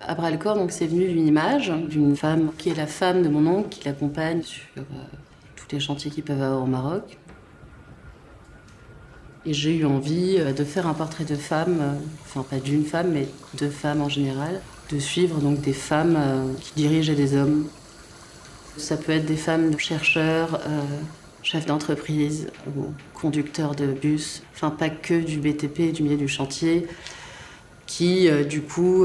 À bras-le-corps, donc c'est venu d'une image d'une femme qui est la femme de mon oncle, qui l'accompagne sur tous les chantiers qu'ils peuvent avoir au Maroc. Et j'ai eu envie de faire un portrait de femme, enfin pas d'une femme, mais de femmes en général, de suivre donc des femmes qui dirigeaient des hommes. Ça peut être des femmes chercheurs, chefs d'entreprise ou conducteurs de bus, enfin pas que du BTP, du milieu du chantier, qui du coup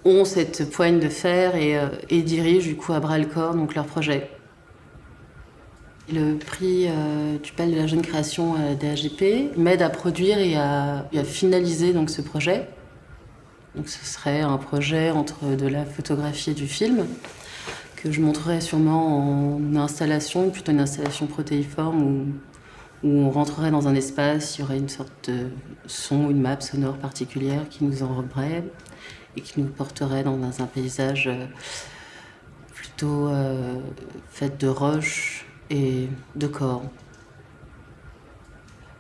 ont cette poigne de fer et dirigent du coup à bras le corps donc leur projet. Le prix du PAL de la jeune création DAGP m'aide à produire et à finaliser donc ce projet. Donc ce serait un projet entre de la photographie et du film que je montrerai sûrement en installation, plutôt une installation protéiforme où on rentrerait dans un espace, il y aurait une sorte de son ou une map sonore particulière qui nous enroberait et qui nous porterait dans un paysage plutôt fait de roches et de corps.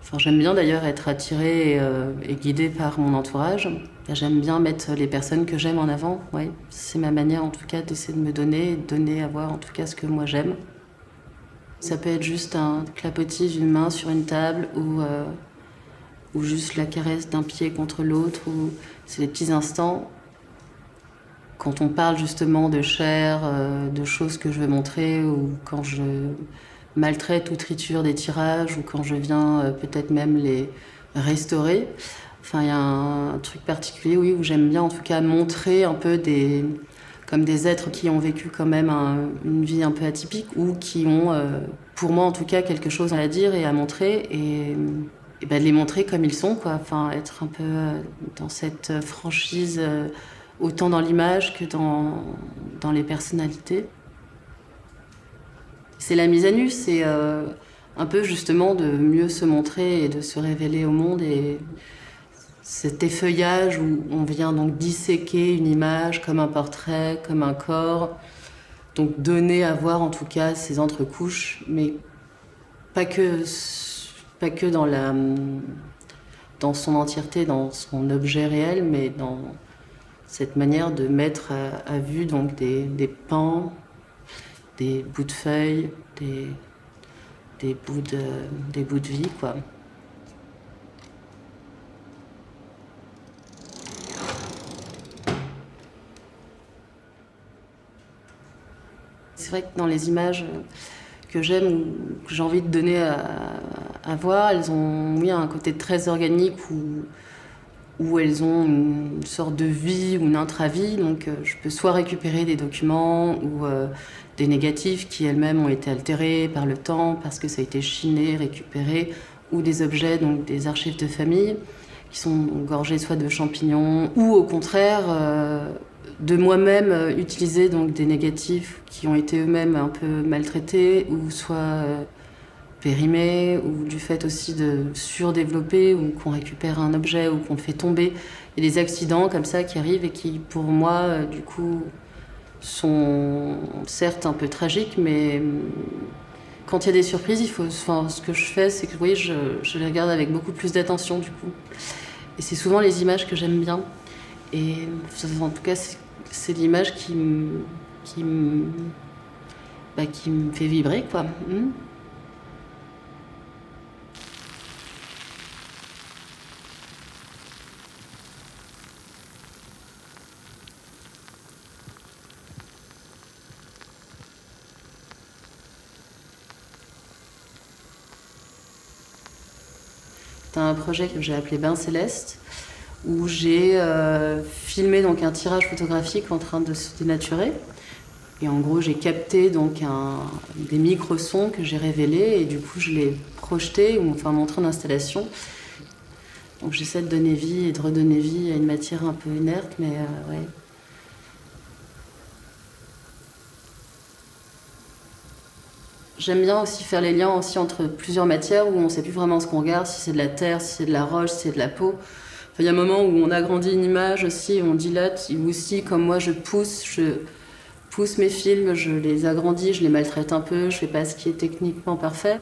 Enfin, j'aime bien d'ailleurs être attirée et guidée par mon entourage. J'aime bien mettre les personnes que j'aime en avant. Ouais. C'est ma manière en tout cas d'essayer de me donner et de donner à voir en tout cas ce que moi j'aime. Ça peut être juste un clapotis d'une main sur une table ou juste la caresse d'un pied contre l'autre. Ou c'est des petits instants. Quand on parle justement de chair, de choses que je veux montrer, ou quand je maltraite ou triture des tirages, ou quand je viens peut-être même les restaurer. Enfin, il y a un truc particulier, oui, où j'aime bien en tout cas montrer un peu comme des êtres qui ont vécu quand même une vie un peu atypique, ou qui ont, pour moi en tout cas, quelque chose à dire et à montrer, et ben, de les montrer comme ils sont, quoi. Enfin, être un peu dans cette franchise, autant dans l'image que dans les personnalités. C'est la mise à nu, c'est un peu justement de mieux se montrer et de se révéler au monde. Et cet effeuillage où on vient donc disséquer une image comme un portrait, comme un corps, donc donner à voir en tout cas ces entrecouches, mais pas que dans son entièreté, dans son objet réel, mais dans cette manière de mettre à vue donc des pans, des bouts de feuilles, des bouts de vie, quoi. C'est vrai que dans les images que j'aime ou que j'ai envie de donner à voir, elles ont oui, un côté très organique où elles ont une sorte de vie ou une intravie. Donc je peux soit récupérer des documents ou des négatifs qui elles-mêmes ont été altérés par le temps parce que ça a été chiné, récupéré, ou des objets, donc des archives de famille qui sont gorgés soit de champignons ou au contraire de moi-même utiliser donc des négatifs qui ont été eux-mêmes un peu maltraités ou soit périmés ou du fait aussi de surdévelopper ou qu'on récupère un objet ou qu'on fait tomber. Il y a des accidents comme ça qui arrivent et qui pour moi du coup sont certes un peu tragiques, mais quand il y a des surprises, enfin, ce que je fais, c'est que oui, je les regarde avec beaucoup plus d'attention du coup. Et c'est souvent les images que j'aime bien. Et en tout cas, c'est l'image qui me fait vibrer, quoi. C'est un projet que j'ai appelé Bain Céleste, où j'ai filmé donc un tirage photographique en train de se dénaturer. Et en gros, j'ai capté donc des micro-sons que j'ai révélés et du coup, je les projetés ou enfin montré en installation. Donc j'essaie de donner vie et de redonner vie à une matière un peu inerte, mais ouais. J'aime bien aussi faire les liens aussi entre plusieurs matières où on ne sait plus vraiment ce qu'on regarde, si c'est de la terre, si c'est de la roche, si c'est de la peau. Enfin, il y a un moment où on agrandit une image aussi, on dilate, ou aussi comme moi je pousse mes films, je les agrandis, je les maltraite un peu, je fais pas ce qui est techniquement parfait.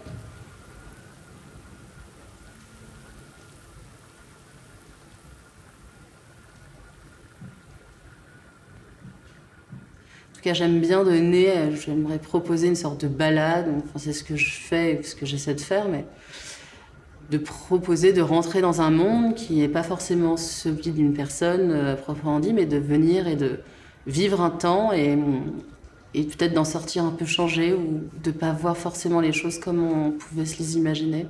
tout cas, j'aime bien donner, j'aimerais proposer une sorte de balade, enfin, c'est ce que je fais, ce que j'essaie de faire, mais de proposer de rentrer dans un monde qui n'est pas forcément celui d'une personne proprement dit, mais de venir et de vivre un temps et peut-être d'en sortir un peu changé ou de ne pas voir forcément les choses comme on pouvait se les imaginer.